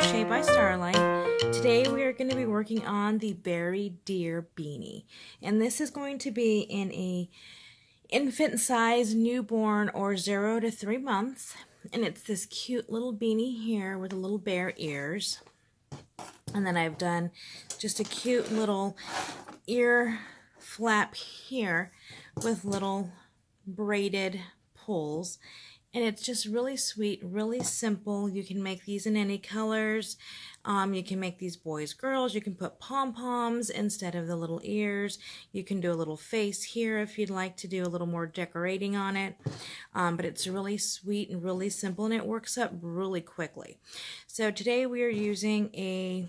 Crochet by Starlight. Today we are going to be working on the Berry Deer Beanie, and this is going to be in a infant size, newborn, or 0 to 3 months, and it's this cute little beanie here with the little bear ears. And then I've done just a cute little ear flap here with little braided pulls. And it's just really sweet, really simple. You can make these in any colors. You can make these boys, girls. You can put pom-poms instead of the little ears. You can do a little face here if you'd like to do a little more decorating on it. But it's really sweet and really simple, and it works up really quickly. So today we are using a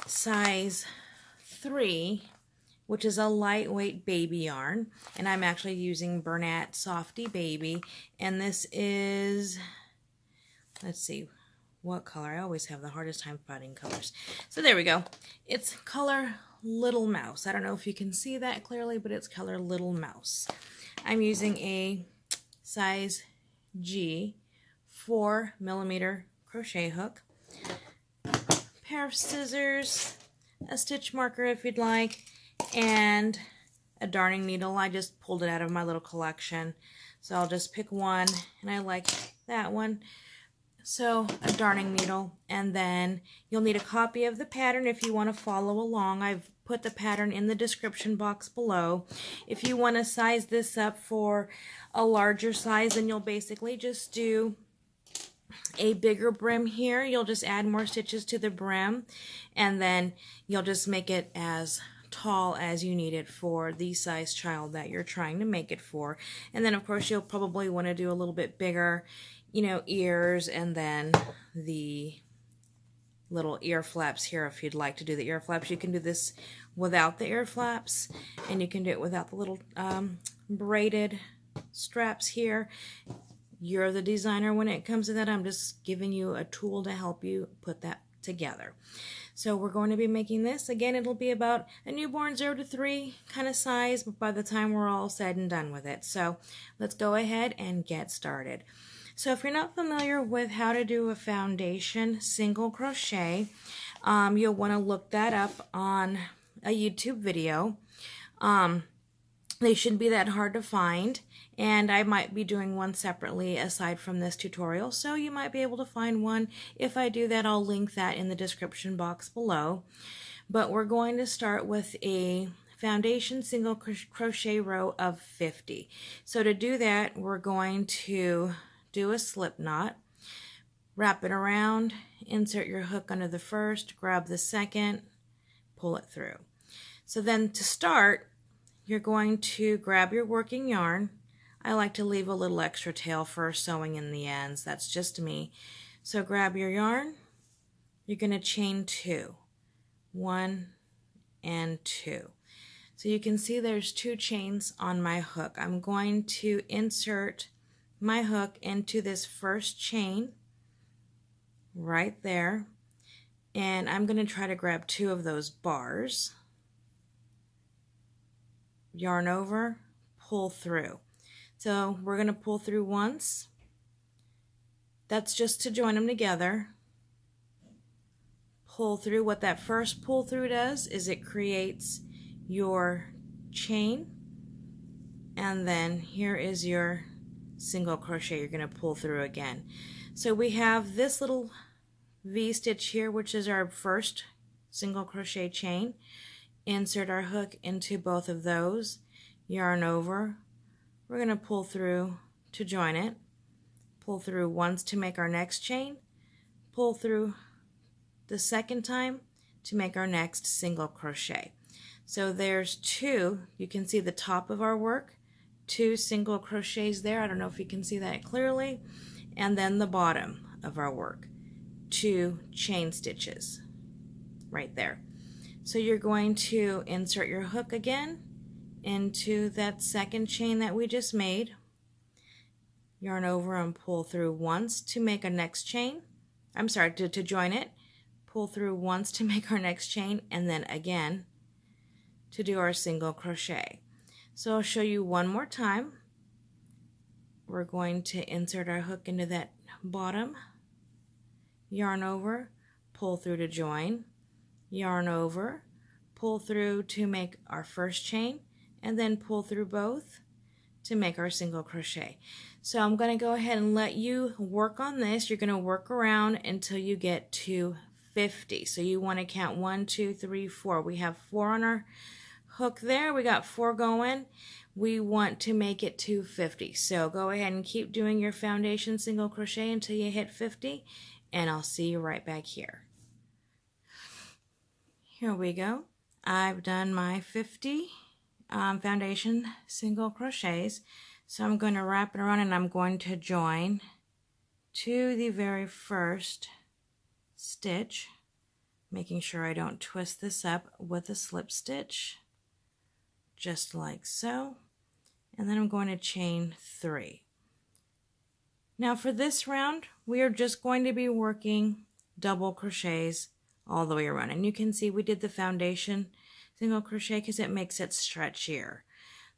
size 3, which is a lightweight baby yarn, and I'm actually using Bernat Softy Baby, and this is, let's see, what color? I always have the hardest time finding colors. So there we go. It's color Little Mouse. I don't know if you can see that clearly, but it's color Little Mouse. I'm using a size G 4mm crochet hook, pair of scissors, a stitch marker if you'd like, and a darning needle. I just pulled it out of my little collection, so I'll just pick one, and I like that one. So a darning needle, and then you'll need a copy of the pattern if you want to follow along. I've put the pattern in the description box below. If you want to size this up for a larger size, then you'll basically just do a bigger brim here. You'll just add more stitches to the brim, and then you'll just make it as tall as you need it for the size child that you're trying to make it for. And then of course you'll probably want to do a little bit bigger, you know, ears, and then the little ear flaps here. If you'd like to do the ear flaps, you can do this without the ear flaps, and you can do it without the little braided straps here. You're the designer when it comes to that. I'm just giving you a tool to help you put that together. So we're going to be making this. Again, it'll be about a newborn 0 to 3 kind of size, but by the time we're all said and done with it. So let's go ahead and get started. So if you're not familiar with how to do a foundation single crochet, you'll want to look that up on a YouTube video. They shouldn't be that hard to find, and I might be doing one separately aside from this tutorial, so you might be able to find one. If I do that, I'll link that in the description box below. But we're going to start with a foundation single crochet row of 50. So to do that, we're going to do a slip knot, wrap it around, insert your hook under the first, grab the second, pull it through. So then to start, you're going to grab your working yarn. I like to leave a little extra tail for sewing in the ends. That's just me. So grab your yarn. You're going to chain 2. 1 and 2. So you can see there's 2 chains on my hook. I'm going to insert my hook into this first chain right there. And I'm going to try to grab 2 of those bars. Yarn over, pull through. So we're going to pull through once. That's just to join them together. Pull through. What that first pull through does is it creates your chain, and then here is your single crochet. You're going to pull through again. So we have this little V stitch here, which is our first single crochet chain. Insert our hook into both of those, yarn over. We're going to pull through to join it, pull through once to make our next chain, pull through the second time to make our next single crochet. So there's 2, you can see the top of our work, 2 single crochets there. I don't know if you can see that clearly. And then the bottom of our work, 2 chain stitches right there. So you're going to insert your hook again into that second chain that we just made, yarn over and pull through once to make a next chain. I'm sorry, to join it, pull through once to make our next chain, and then again to do our single crochet. So I'll show you one more time. We're going to insert our hook into that bottom, yarn over, pull through to join, yarn over, pull through to make our first chain, and then pull through both to make our single crochet. So I'm going to go ahead and let you work on this. You're going to work around until you get to 50. So you want to count 1, 2, 3, 4. We have 4 on our hook there. We got 4 going. We want to make it to 50. So go ahead and keep doing your foundation single crochet until you hit 50, and I'll see you right back here. Here we go. I've done my 50 foundation single crochets. So I'm going to wrap it around and I'm going to join to the very first stitch, making sure I don't twist this up with a slip stitch, just like so. And then I'm going to chain 3. Now for this round, we are just going to be working double crochets all the way around. And you can see we did the foundation single crochet because it makes it stretchier.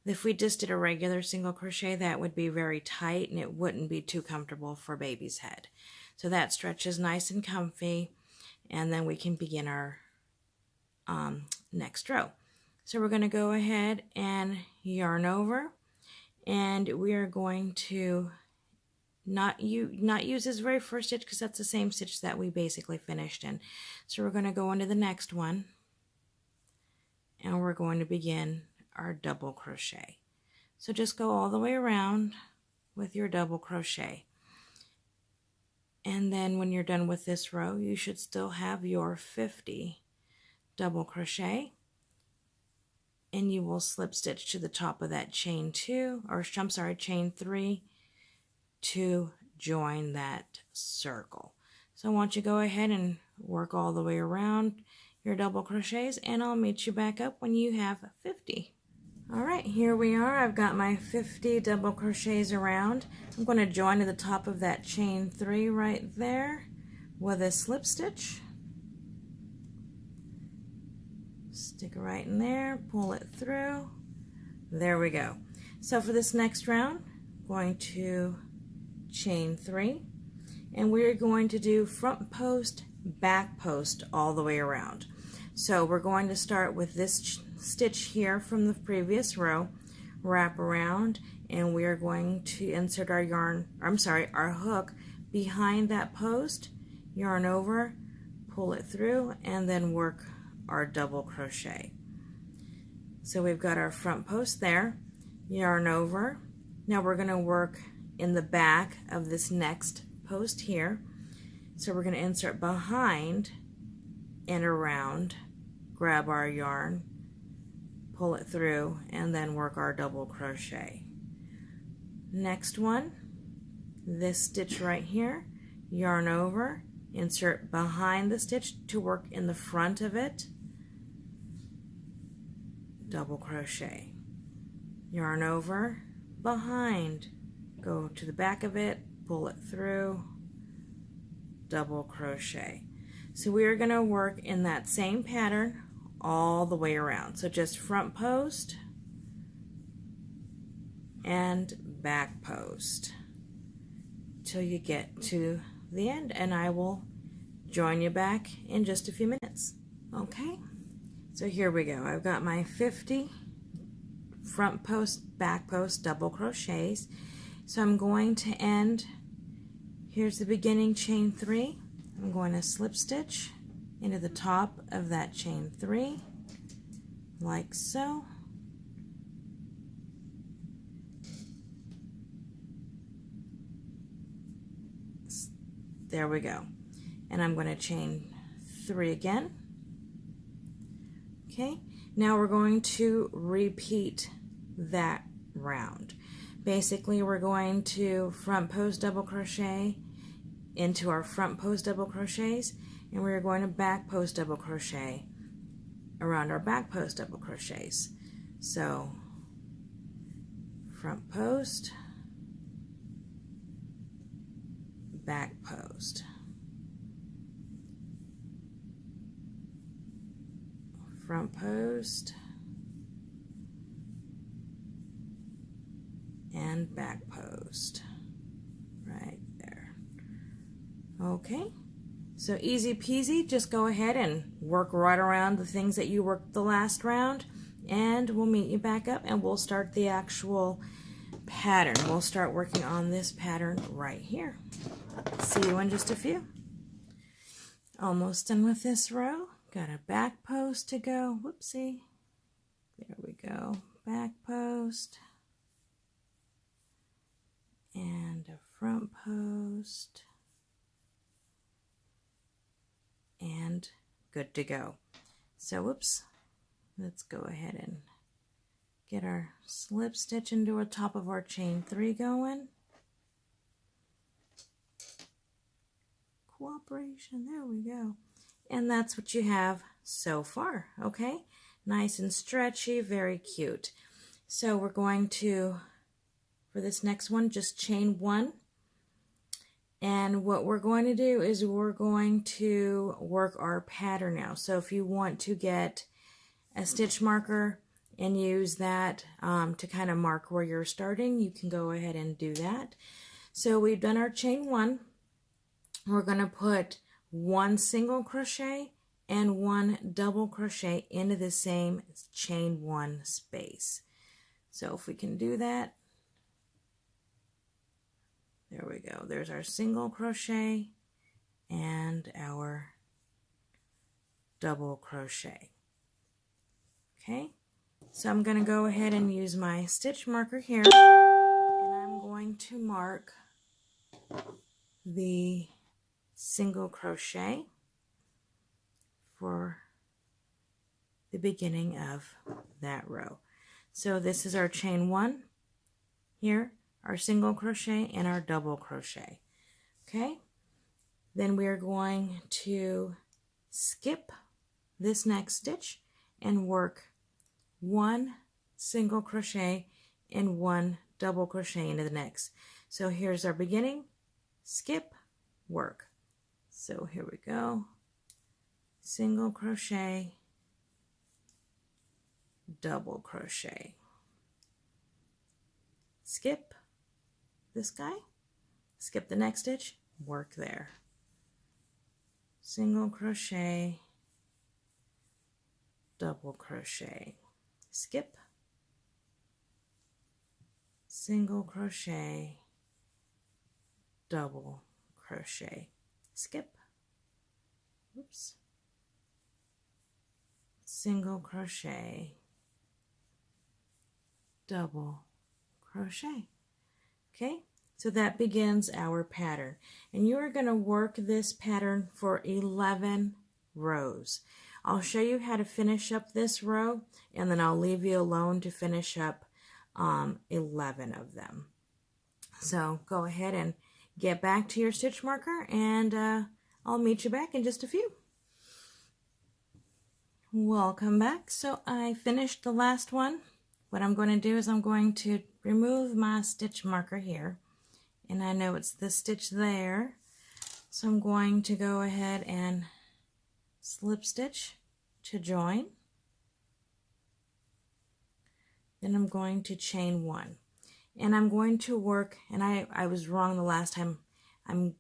If we just did a regular single crochet, that would be very tight and it wouldn't be too comfortable for baby's head. So that stretches nice and comfy, and then we can begin our next row. So we're going to go ahead and yarn over, and we are going to not use this very first stitch because that's the same stitch that we basically finished in. So we're going to go into the next one, and we're going to begin our double crochet. So just go all the way around with your double crochet, and then when you're done with this row, you should still have your 50 double crochet, and you will slip stitch to the top of that chain 2, or I'm sorry, chain 3, to join that circle. So I want you to go ahead and work all the way around your double crochets, and I'll meet you back up when you have 50. Alright, here we are. I've got my 50 double crochets around. I'm going to join to the top of that chain 3 right there with a slip stitch. Stick it right in there, pull it through. There we go. So for this next round, I'm going to chain 3, and we're going to do front post, back post all the way around. So we're going to start with this stitch here from the previous row, wrap around, and we are going to insert our our hook behind that post, yarn over, pull it through, and then work our double crochet. So we've got our front post there, yarn over. Now we're going to work in the back of this next post here. So we're going to insert behind and around, grab our yarn, pull it through, and then work our double crochet. Next one, this stitch right here, yarn over, insert behind the stitch to work in the front of it, double crochet, yarn over, behind, go to the back of it, pull it through, double crochet. So we are going to work in that same pattern all the way around. So just front post and back post till you get to the end, and I will join you back in just a few minutes. Okay, so here we go. I've got my 50 front post, back post double crochets. So I'm going to end, here's the beginning chain 3. I'm going to slip stitch into the top of that chain 3 like so. There we go. And I'm going to chain 3 again. Okay, now we're going to repeat that round. Basically, we're going to front post double crochet into our front post double crochets, and we're going to back post double crochet around our back post double crochets. So front post, back post, front post, and back post right there. Okay, So easy peasy, just go ahead and work right around the things that you worked the last round, and we'll meet you back up and we'll start the actual pattern. We'll start working on this pattern right here. See you in just a few. Almost done with this row. Got a back post to go. Whoopsie. There we go. Back post. And a front post. And good to go. So whoops. Let's go ahead and get our slip stitch into the top of our chain 3 going. Cooperation, there we go. And that's what you have so far, okay? Nice and stretchy, very cute. So we're going to, for this next one, just chain 1. And what we're going to do is we're going to work our pattern now. So if you want to get a stitch marker and use that to kind of mark where you're starting, you can go ahead and do that. So we've done our chain 1. We're going to put 1 single crochet and 1 double crochet into the same chain 1 space. So if we can do that, there we go. There's our single crochet and our double crochet. Okay, so I'm going to go ahead and use my stitch marker here, and I'm going to mark the single crochet for the beginning of that row. So this is our chain 1 here, our single crochet and our double crochet. Okay, then we are going to skip this next stitch and work 1 single crochet and 1 double crochet into the next. So here's our beginning, skip, work. So here we go, single crochet, double crochet, skip this guy, skip the next stitch, work there, single crochet, double crochet, skip, single crochet, double crochet, skip, oops, single crochet, double crochet. Okay, so that begins our pattern, and you are going to work this pattern for 11 rows. I'll show you how to finish up this row, and then I'll leave you alone to finish up 11 of them. So go ahead and get back to your stitch marker, and I'll meet you back in just a few. Welcome back. So I finished the last one. What I'm going to do is I'm going to remove my stitch marker here, and I know it's the stitch there, so I'm going to go ahead and slip stitch to join. Then I'm going to chain 1, and I'm going to work, and I was wrong the last time,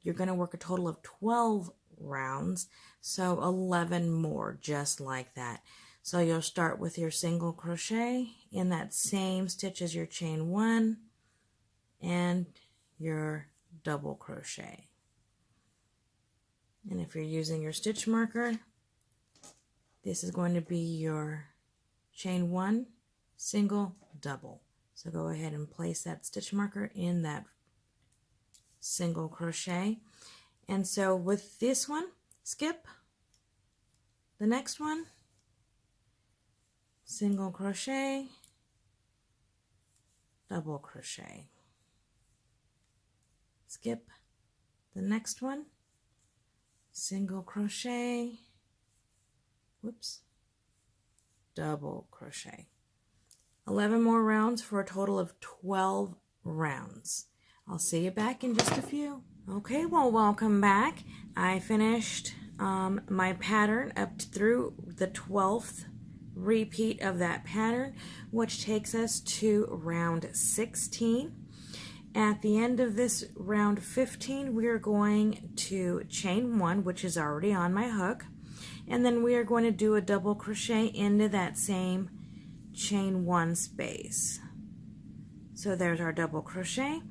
you're going to work a total of 12 rounds, so 11 more just like that. So you'll start with your single crochet in that same stitch as your chain 1 and your double crochet. And if you're using your stitch marker, this is going to be your chain 1, single, double. So go ahead and place that stitch marker in that single crochet. And so with this one, skip the next one, single crochet, double crochet, skip the next one, single crochet, whoops, double crochet. 11 more rounds for a total of 12 rounds. I'll see you back in just a few. Okay, well, welcome back. I finished my pattern up through the 12th repeat of that pattern, which takes us to round 16. At the end of this round 15, we are going to chain 1, which is already on my hook, and then we are going to do a double crochet into that same chain 1 space. So there's our double crochet,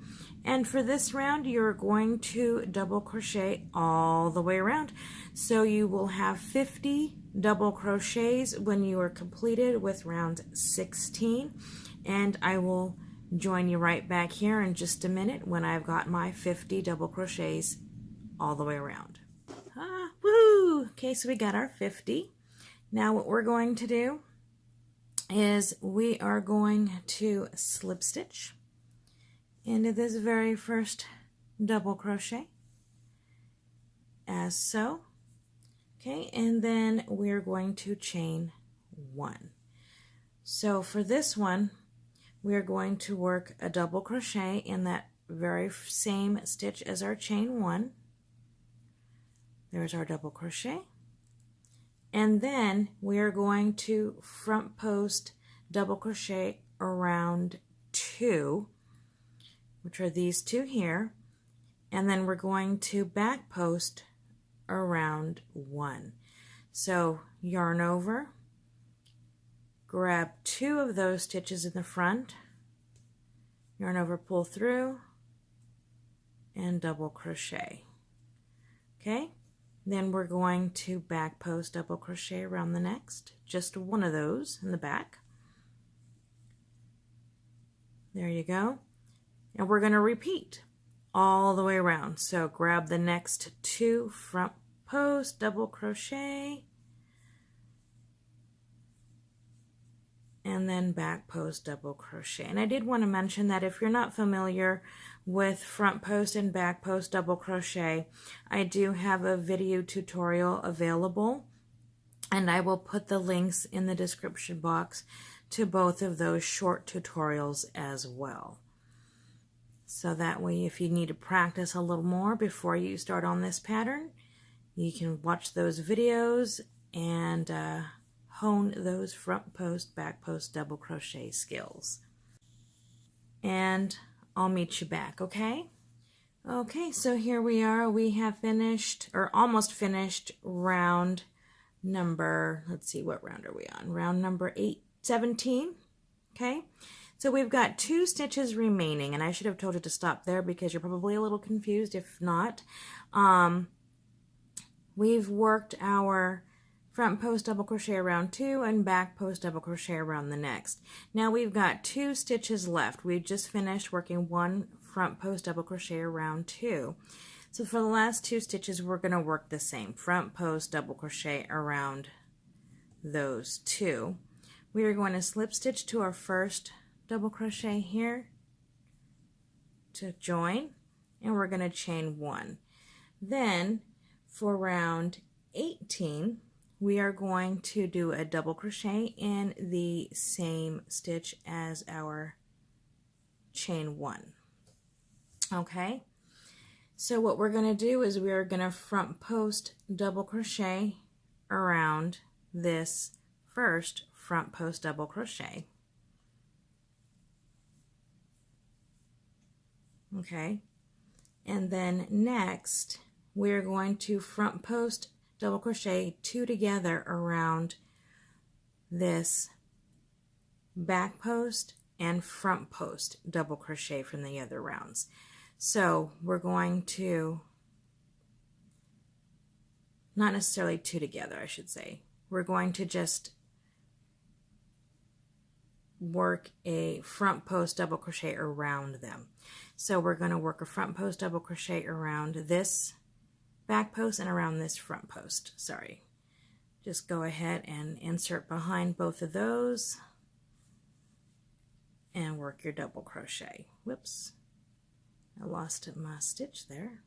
and for this round you're going to double crochet all the way around. So you will have 50 double crochets when you are completed with round 16, and I will join you right back here in just a minute when I've got my 50 double crochets all the way around. Woohoo! Okay, so we got our 50. Now what we're going to do is we are going to slip stitch into this very first double crochet as so. Okay, and then we're going to chain 1. So for this one, we're going to work a double crochet in that very same stitch as our chain 1. There's our double crochet. And then we are going to front post double crochet around 2, which are these 2 here, and then we're going to back post around 1. So yarn over, grab 2 of those stitches in the front, yarn over, pull through, and double crochet. Okay, then we're going to back post double crochet around the next, just one of those in the back. There you go. And we're going to repeat all the way around. So grab the next 2 front post double crochet, and then back post double crochet. And I did want to mention that if you're not familiar with front post and back post double crochet, I do have a video tutorial available, and I will put the links in the description box to both of those short tutorials as well. So that way, if you need to practice a little more before you start on this pattern, you can watch those videos and hone those front post, back post double crochet skills. And I'll meet you back, okay? Okay, so here we are. We have finished, or almost finished, round number, let's see, what round are we on? Round number 17, okay? So we've got 2 stitches remaining, and I should have told you to stop there because you're probably a little confused. If not, we've worked our front post double crochet around 2 and back post double crochet around the next. Now we've got 2 stitches left. We've just finished working 1 front post double crochet around 2. So for the last 2 stitches, we're going to work the same front post double crochet around those 2. We are going to slip stitch to our first double crochet here to join, and we're going to chain 1. Then for round 18, we are going to do a double crochet in the same stitch as our chain 1. Okay, so what we're going to do is we are going to front post double crochet around this first front post double crochet. Okay, and then next we're going to front post double crochet 2 together around this back post and front post double crochet from the other rounds. So we're going to, not necessarily 2 together, I should say, we're going to just work a front post double crochet around them. So we're going to work a front post double crochet around this back post and around this front post. Sorry. Just go ahead and insert behind both of those and work your double crochet. Whoops. I lost my stitch there.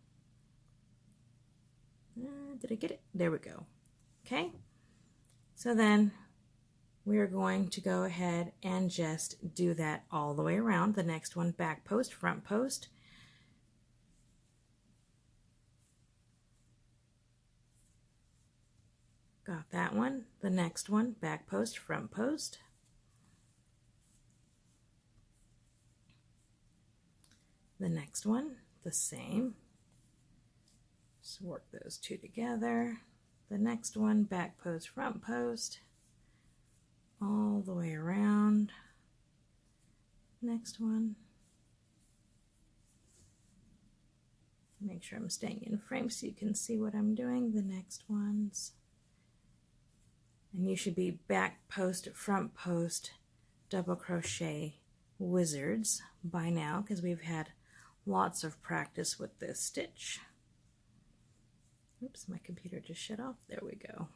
Did I get it? There we go. Okay. So then we're going to go ahead and just do that all the way around. The next one, back post, front post. Got that one. The next one, back post, front post. The next one, the same. Just work those two together. The next one, back post, front post, all the way around. Next one. Make sure I'm staying in frame so you can see what I'm doing. The next ones. And you should be back post, front post, double crochet wizards by now because we've had lots of practice with this stitch. Oops, my computer just shut off. There we go.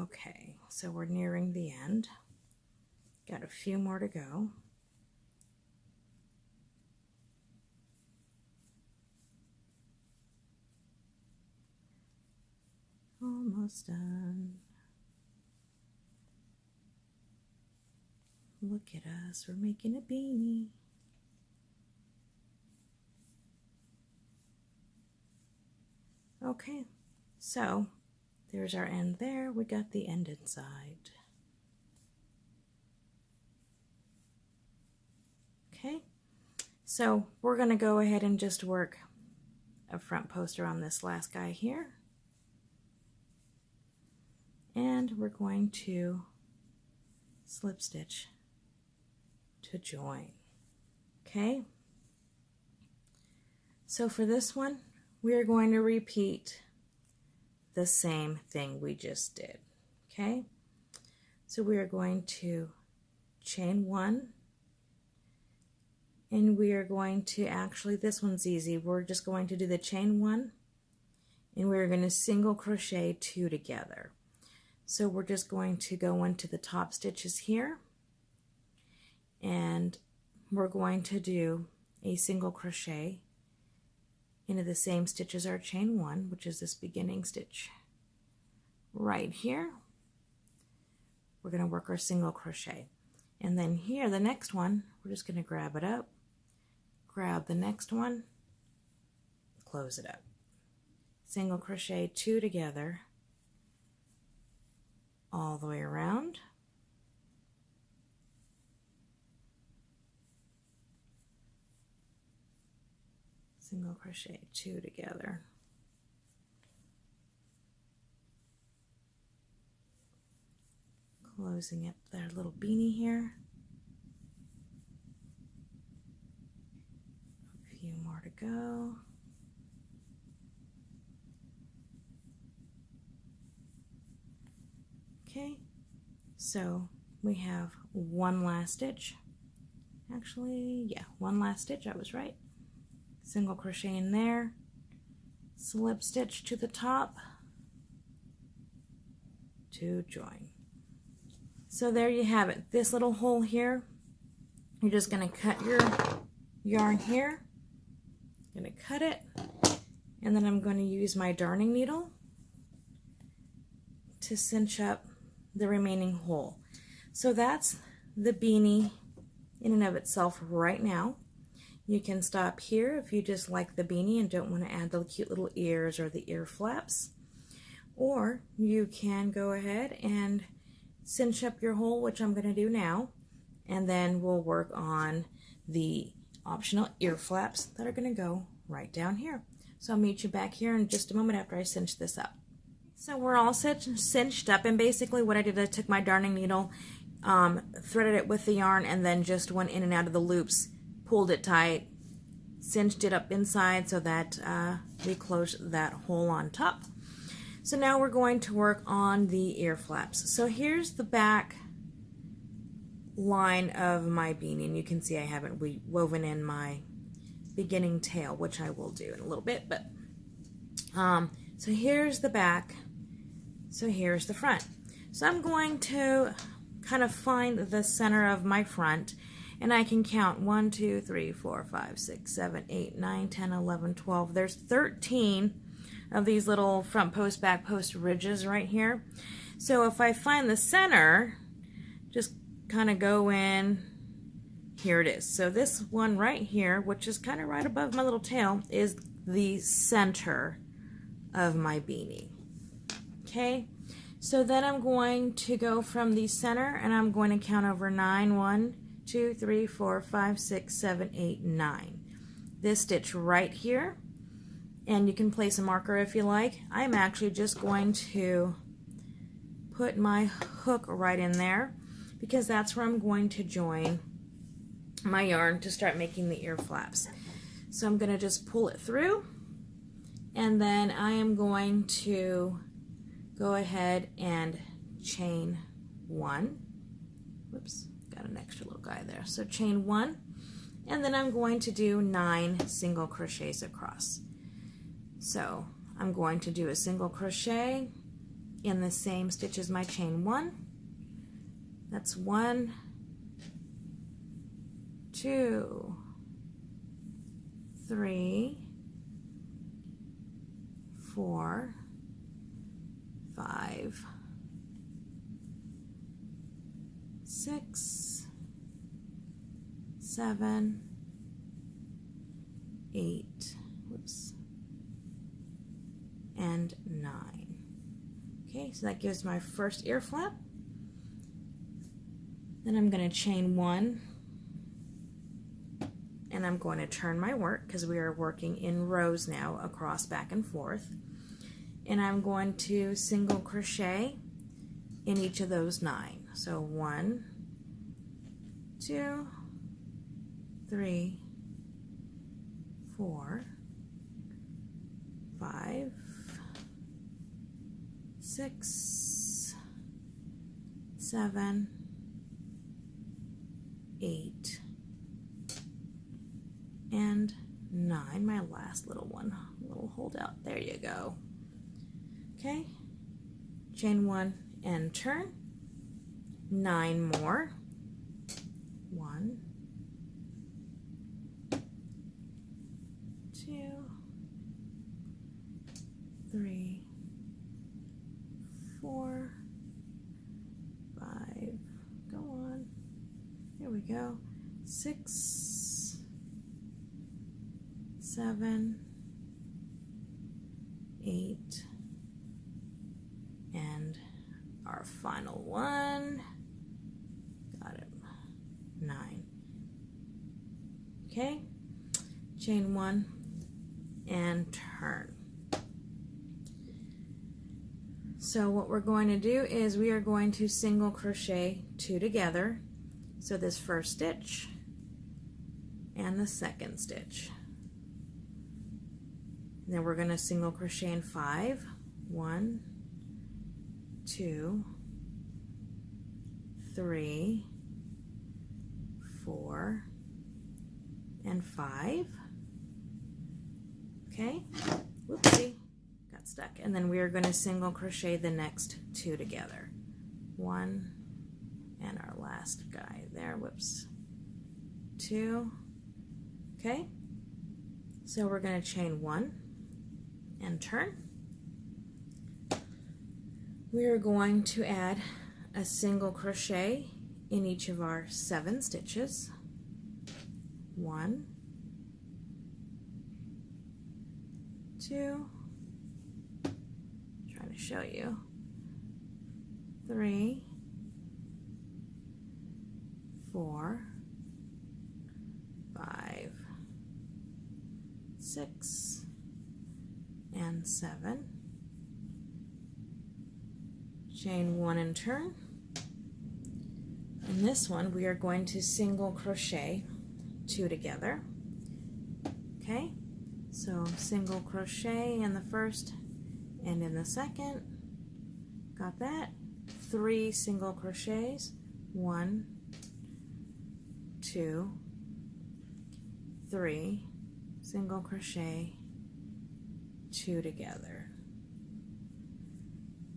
Okay, so we're nearing the end. Got a few more to go. Almost done. Look at us, we're making a beanie. Okay, so there's our end there. We got the end inside. Okay, so we're going to go ahead and just work a front poster on this last guy here. And we're going to slip stitch to join. Okay, so for this one, we are going to repeat the same thing we just did. Okay, so we are going to chain one, and we are going to actually, this one's easy, we're just going to do the chain one, and we're going to single crochet two together. So we're just going to go into the top stitches here, and we're going to do a single crochet into the same stitch as our chain one, which is this beginning stitch right here. We're going to work our single crochet, and then here, the next one, we're just going to grab it up, grab the next one, close it up, single crochet two together all the way around, single crochet two together, closing up their little beanie here, a few more to go. Okay, so we have one last stitch. Actually, yeah, one last stitch, I was right. Single crochet in there, slip stitch to the top to join. So there you have it. This little hole here, you're just going to cut your yarn here. I'm going to cut it, and then I'm going to use my darning needle to cinch up the remaining hole. So that's the beanie in and of itself right now. You can stop here if you just like the beanie and don't want to add the cute little ears or the ear flaps, or you can go ahead and cinch up your hole, which I'm going to do now, and then we'll work on the optional ear flaps that are going to go right down here. So I'll meet you back here in just a moment after I cinch this up. So we're all cinched up, and basically what I did, I took my darning needle, threaded it with the yarn, and then just went in and out of the loops, pulled it tight, cinched it up inside so that we closed that hole on top. So now we're going to work on the ear flaps. So here's the back line of my beanie, and you can see I haven't woven in my beginning tail, which I will do in a little bit, but so here's the back, so here's the front. So I'm going to kind of find the center of my front, and I can count 1, 2, 3, 4, 5, 6, 7, 8, 9, 10, 11, 12. There's 13 of these little front post, back post ridges right here. So if I find the center, just kind of go in, here it is. So this one right here, which is kind of right above my little tail, is the center of my beanie. Okay, so then I'm going to go from the center and I'm going to count over 9. 1, 2, 3, 4, 5, 6, 7, 8, 9. This stitch right here, and you can place a marker if you like. I'm actually just going to put my hook right in there because that's where I'm going to join my yarn to start making the ear flaps. So I'm going to just pull it through, and then I am going to go ahead and chain 1. Whoops, got an extra little guy there. So chain 1, and then I'm going to do 9 single crochets across. So I'm going to do a single crochet in the same stitch as my chain 1. That's 1, 2, 3, 4, 5, 6, 7, 8, whoops, and 9. Okay, so that gives my first ear flap. Then I'm going to chain 1, and I'm going to turn my work because we are working in rows now across back and forth. And I'm going to single crochet in each of those 9. So 1, 2, 3, 4, 5, 6, 7, 8, and 9. My last little one, little holdout. There you go. Okay, chain 1 and turn. 9 more. 1, 2, 3, 4, 5. Go on. There we go. 6, 7, 8, and our final one. Got it. 9. Okay, chain 1 and turn. So what we're going to do is we are going to single crochet 2 together. So this first stitch and the second stitch. And then we're going to single crochet in 5. 1, 2, 3, 4, and 5. Okay, whoopsie, got stuck. And then we are going to single crochet the next 2 together. 1, and our last guy there, whoops, 2. Okay, so we're going to chain 1 and turn. We are going to add a single crochet in each of our 7 stitches. 1, 2, trying to show you, 3, 4, 5, 6, and 7. Chain 1 and turn. In this one we are going to single crochet 2 together. Okay, so single crochet in the first and in the second. Got that? 3 single crochets. 1, 2, 3, single crochet 2 together.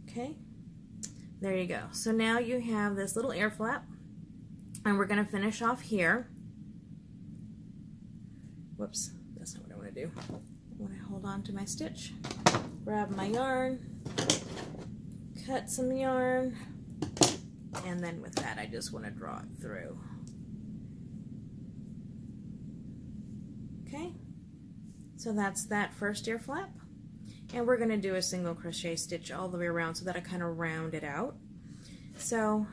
Okay, there you go. So now you have this little ear flap, and we're going to finish off here. Whoops, that's not what I want to do. I want to hold on to my stitch, grab my yarn, cut some yarn, and then with that I just want to draw it through. Okay, so that's that first ear flap. and we're going to do a single crochet stitch all the way around so that I kind of round it out. So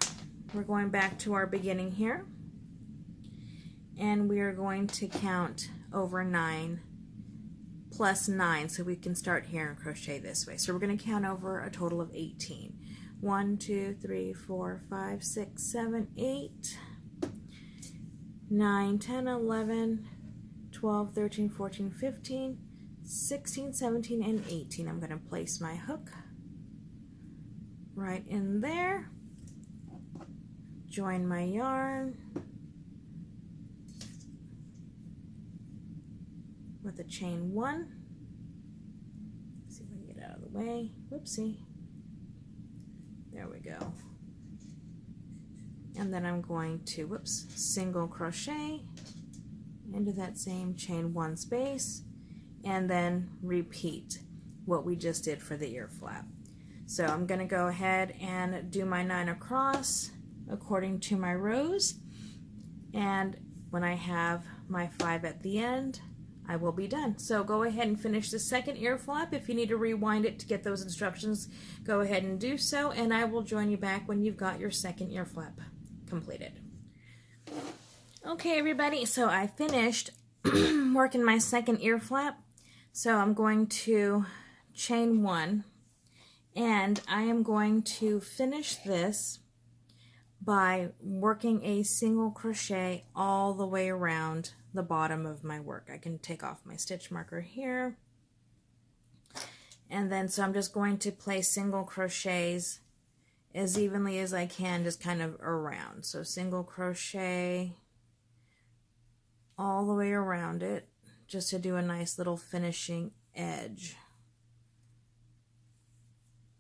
we're going back to our beginning here, and we are going to count over 9 plus 9 so we can start here and crochet this way. So we're going to count over a total of 18. 1, 2, 3, 4, 5, 6, 7, 8, 9, 10, 11, 12, 13, 14, 15, 16, 17, and 18. I'm going to place my hook right in there, join my yarn with a chain 1. Let's see if I can get out of the way. Whoopsie. There we go. And then I'm going to, single crochet into that same chain 1 space, and then repeat what we just did for the ear flap. So I'm going to go ahead and do my 9 across according to my rows, and when I have my 5 at the end, I will be done. So go ahead and finish the second ear flap. If you need to rewind it to get those instructions, go ahead and do so, and I will join you back when you've got your second ear flap completed. Okay everybody, so I finished working my second ear flap. So I'm going to chain 1, and I am going to finish this by working a single crochet all the way around the bottom of my work. I can take off my stitch marker here, and then so I'm just going to place single crochets as evenly as I can, just kind of around. So single crochet all the way around it, just to do a nice little finishing edge.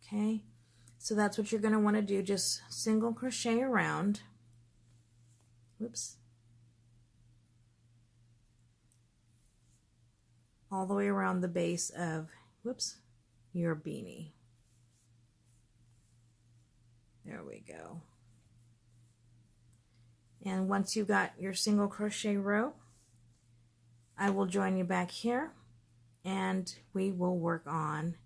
Okay, so that's what you're going to want to do, just single crochet around. Whoops. All the way around the base of, your beanie. There we go. And once you've got your single crochet row, I will join you back here, and we will work on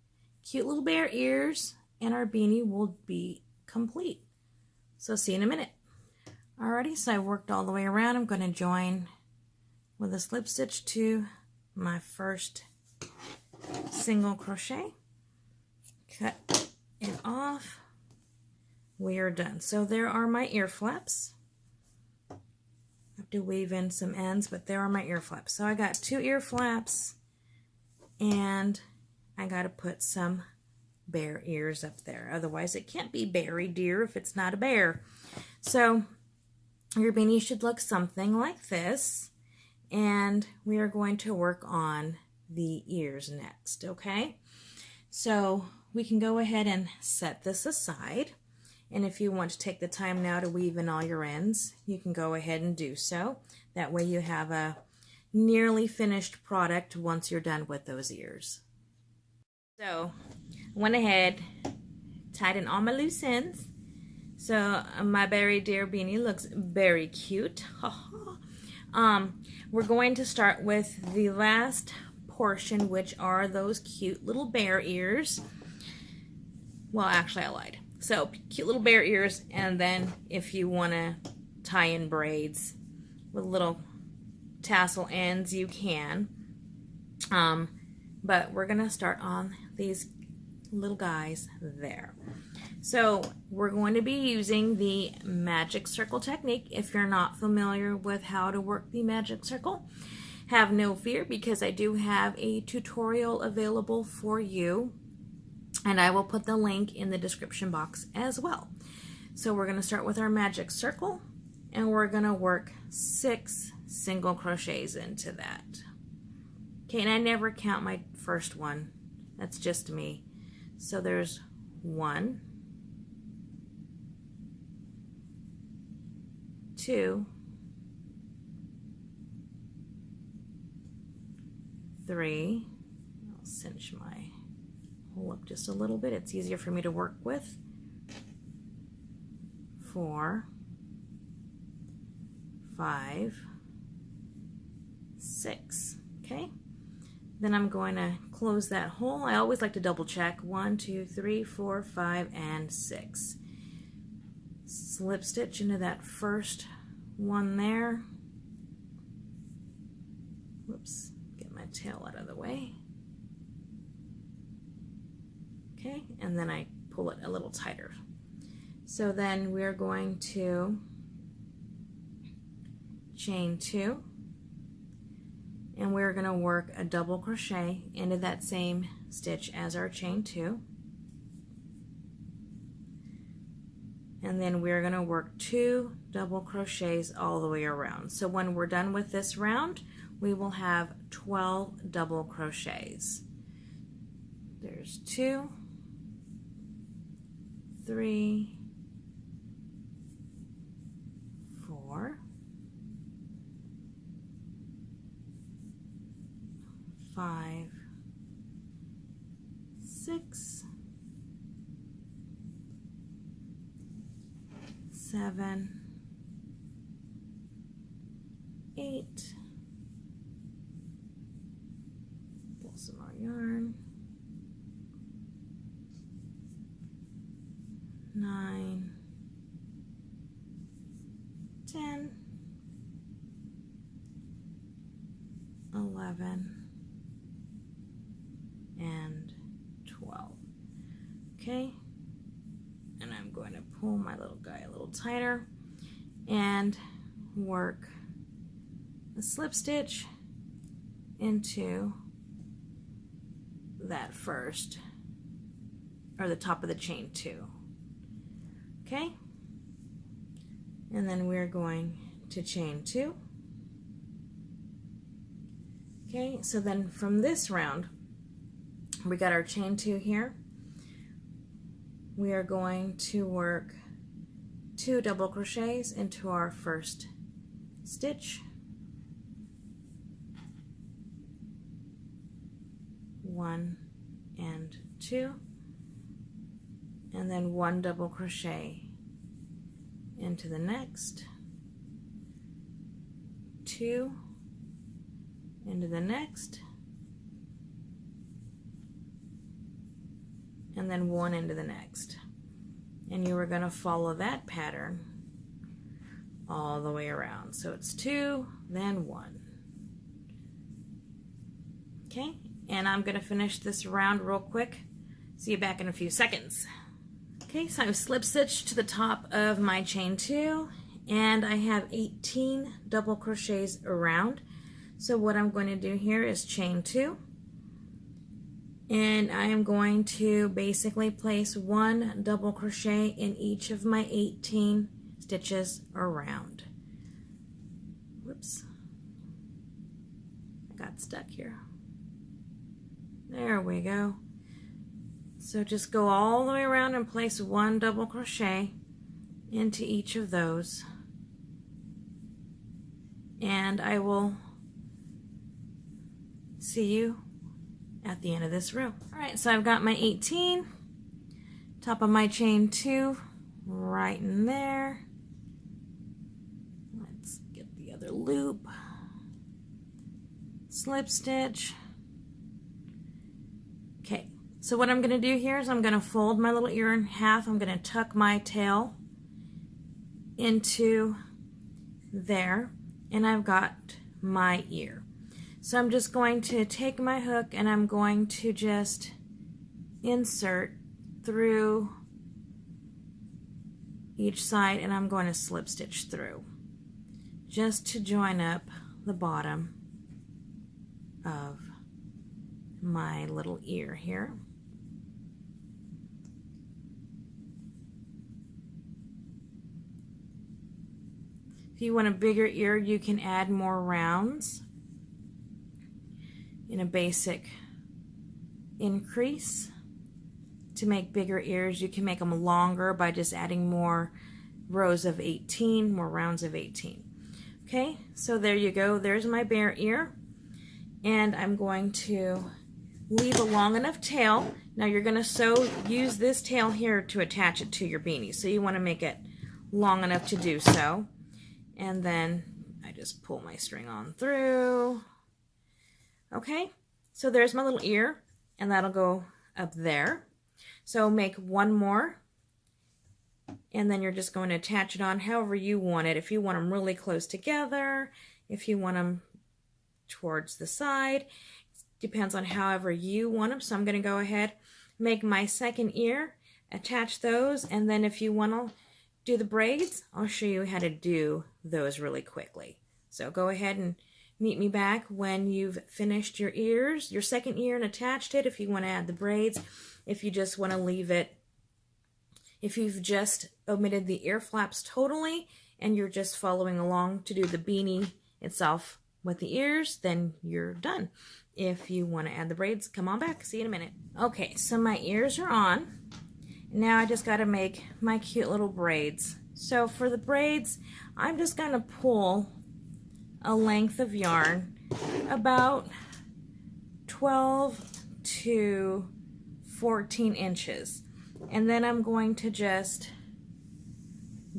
cute little bear ears, and our beanie will be complete. So see you in a minute. Alrighty, so I worked all the way around. I'm going to join with a slip stitch to my first single crochet, cut it off. We are done. So there are my ear flaps. I have to weave in some ends, but there are my ear flaps. So I got 2 ear flaps, and I got to put some bear ears up there. Otherwise it can't be berry deer if it's not a bear. So your beanie should look something like this, and we are going to work on the ears next. Okay, so we can go ahead and set this aside, and if you want to take the time now to weave in all your ends, you can go ahead and do so. That way you have a nearly finished product once you're done with those ears. So I went ahead, tied in all my loose ends. So my berry deer beanie looks very cute. We're going to start with the last portion, which are those cute little bear ears. Well, actually I lied. So cute little bear ears, and then if you want to tie in braids with little tassel ends, you can. But we're going to start on these little guys there. So we're going to be using the magic circle technique. If you're not familiar with how to work the magic circle, have no fear, because I do have a tutorial available for you, and I will put the link in the description box as well. So we're going to start with our magic circle, and we're going to work 6 single crochets into that. Okay, and I never count my first one. That's just me. So there's 1, 2, 3. I'll cinch my hole up just a little bit. It's easier for me to work with. 4, 5, 6. Okay. Then I'm going to close that hole. I always like to double check. 1, 2, 3, 4, 5, and 6. Slip stitch into that first one there. Whoops, get my tail out of the way. Okay, and then I pull it a little tighter. So then we're going to chain 2, and we're going to work a double crochet into that same stitch as our chain 2, and then we're going to work 2 double crochets all the way around. So when we're done with this round, we will have 12 double crochets. There's 2, 3, 4, 5, 6, 7, 8, pull some more yarn, 9, 10, 11, and 12. Okay, and I'm going to pull my little guy a little tighter and work a slip stitch into that first, or the top of the chain 2. Okay, and then we're going to chain 2. Okay, so then from this round, we got our chain 2 here. We are going to work 2 double crochets into our first stitch, 1 and 2, and then 1 double crochet into the next, 2 into the next, and then 1 into the next. And you are going to follow that pattern all the way around. So it's 2, then 1. Okay, and I'm going to finish this round real quick. See you back in a few seconds. Okay, so I've slip stitched to the top of my chain 2, and I have 18 double crochets around. So what I'm going to do here is chain 2, and I am going to basically place 1 double crochet in each of my 18 stitches around. Whoops, I got stuck here. There we go. So just go all the way around and place 1 double crochet into each of those, and I will see you at the end of this row. Alright, so I've got my 18, top of my chain 2 right in there. Let's get the other loop, slip stitch. Okay, so what I'm going to do here is I'm going to fold my little ear in half. I'm going to tuck my tail into there, and I've got my ear. So I'm just going to take my hook and I'm going to just insert through each side, and I'm going to slip stitch through just to join up the bottom of my little ear here. If you want a bigger ear, you can add more rounds in a basic increase. To make bigger ears, you can make them longer by just adding more rows of 18, more rounds of 18. Okay, so there you go. There's my bear ear, and I'm going to leave a long enough tail. Now you're going to use this tail here to attach it to your beanie, so you want to make it long enough to do so. And then I just pull my string on through. Okay, So there's my little ear, and that'll go up there. So make one more, and then you're just going to attach it on however you want it. If you want them really close together, if you want them towards the side, depends on however you want them. So I'm going to go ahead, make my second ear, attach those, and then if you want to do the braids, I'll show you how to do those really quickly. So go ahead and meet me back when you've finished your ears, your second ear, and attached it if you want to add the braids. If you just want to leave it, if you've just omitted the ear flaps totally and you're just following along to do the beanie itself with the ears, then you're done. If you want to add the braids, come on back. See you in a minute. Okay, so my ears are on. Now I just got to make my cute little braids. So for the braids, I'm just going to pull a length of yarn about 12 to 14 inches. And then I'm going to just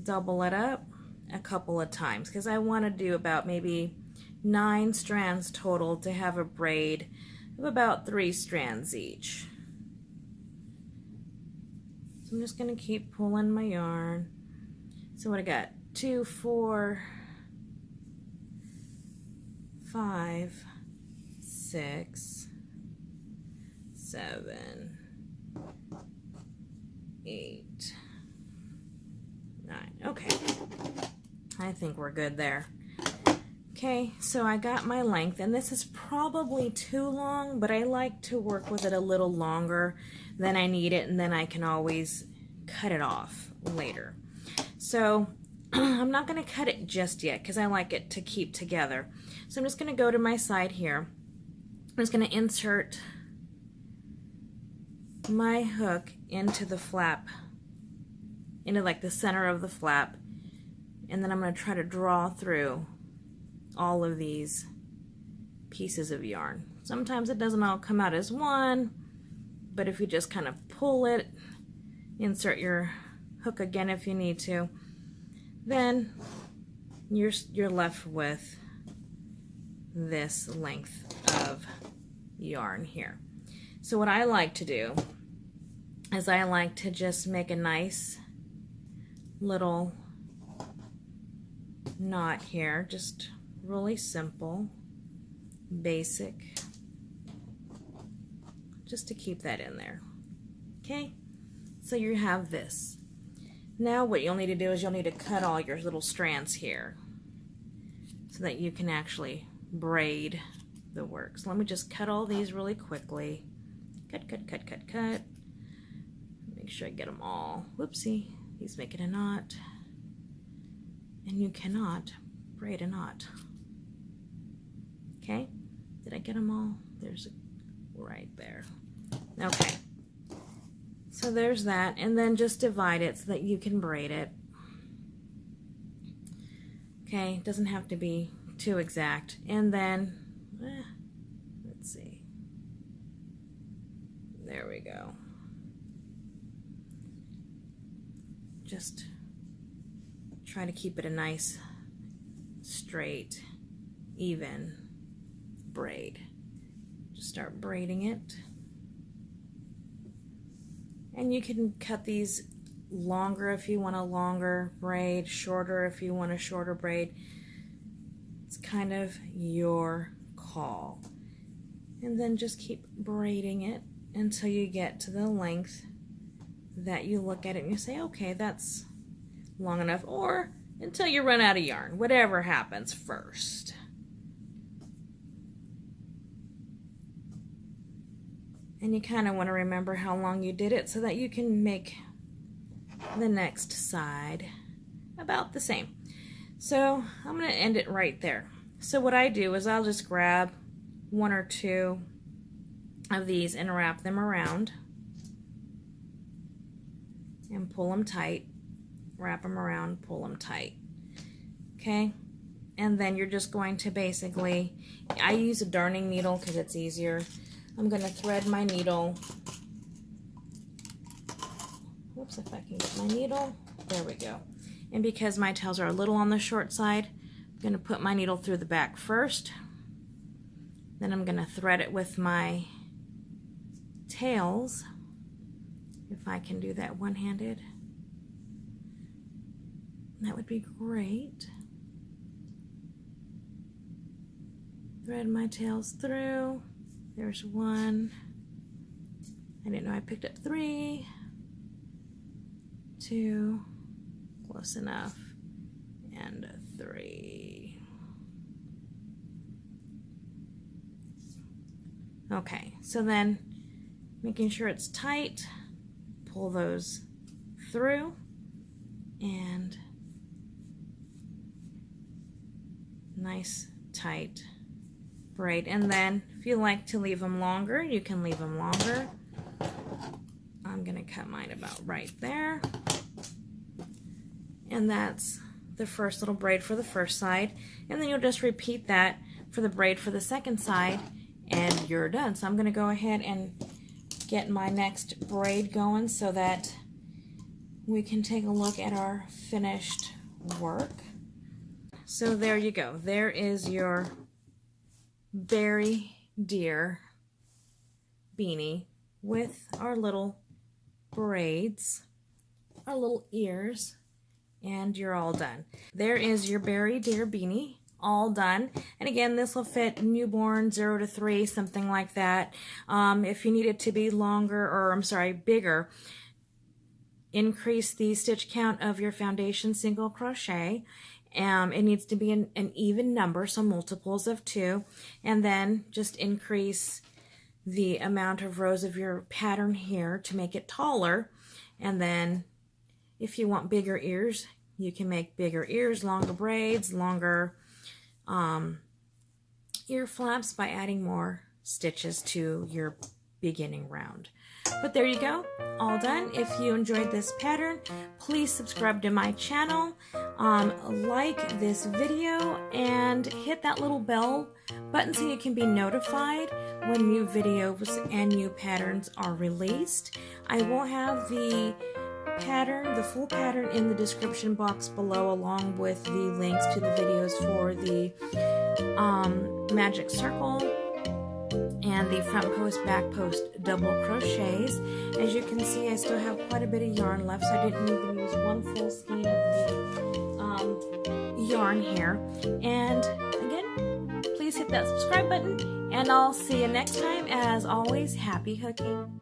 double it up a couple of times because I want to do about maybe 9 strands total to have a braid of about 3 strands each. So I'm just going to keep pulling my yarn. So what I got? 2, 4, 5, 6, 7, 8, 9. Okay. I think we're good there. Okay, so I got my length, and this is probably too long, but I like to work with it a little longer than I need it, and then I can always cut it off later. So I'm not going to cut it just yet because I like it to keep together. So I'm just going to go to my side here. I'm just going to insert my hook into the flap, into like the center of the flap, and then I'm going to try to draw through all of these pieces of yarn. Sometimes it doesn't all come out as one, but if you just kind of pull it, insert your hook again if you need to, then you're left with this length of yarn here. So what I like to do is I like to just make a nice little knot here, just really simple, basic, just to keep that in there. Okay, so you have this. Now what you'll need to do is you'll need to cut all your little strands here so that you can actually braid the work. So let me just cut all these really quickly. Cut, cut, cut, cut, cut. Make sure I get them all. Whoopsie, he's making a knot. And you cannot braid a knot. Okay, did I get them all? There's a right there. Okay, so there's that, and then just divide it so that you can braid it. Okay, it doesn't have to be too exact. And then, let's see. There we go. Just try to keep it a nice, straight, even braid. Just start braiding it. And you can cut these longer if you want a longer braid, shorter if you want a shorter braid. It's kind of your call. And then just keep braiding it until you get to the length that you look at it and you say, okay, that's long enough, or until you run out of yarn, whatever happens first. And you kind of want to remember how long you did it so that you can make the next side about the same. So I'm going to end it right there. So what I do is I'll just grab 1 or 2 of these and wrap them around and pull them tight. Wrap them around, pull them tight. Okay, and then you're just going to basically, I use a darning needle because it's easier. I'm going to thread my needle. Whoops, if I can get my needle. There we go. And because my tails are a little on the short side, I'm going to put my needle through the back first. Then I'm going to thread it with my tails, if I can do that one-handed. That would be great. Thread my tails through. There's one. I didn't know I picked up 3, 2, close enough, and 3. Okay, so then making sure it's tight, pull those through, and nice tight braid. And then if you like to leave them longer, you can leave them longer. I'm gonna cut mine about right there. And that's the first little braid for the first side. And then you'll just repeat that for the braid for the second side, and you're done. So I'm gonna go ahead and get my next braid going so that we can take a look at our finished work. So there you go. There is your Beary Deer beanie with our little braids, our little ears, and you're all done. There is your Beary Deer beanie, all done. And again, this will fit newborn 0 to 3, something like that. If you need it to be longer, or I'm sorry, bigger, increase the stitch count of your foundation single crochet. It needs to be an even number, so multiples of 2, and then just increase the amount of rows of your pattern here to make it taller. And then if you want bigger ears, you can make bigger ears, longer braids, longer ear flaps by adding more stitches to your beginning round. But there you go, all done. If you enjoyed this pattern, please subscribe to my channel, like this video, and hit that little bell button so you can be notified when new videos and new patterns are released. I will have the pattern, the full pattern, in the description box below, along with the links to the videos for the magic circle and the front post, back post double crochets. As you can see, I still have quite a bit of yarn left, so I didn't even use one full skein of the yarn here. And again, please hit that subscribe button, and I'll see you next time. As always, happy hooking.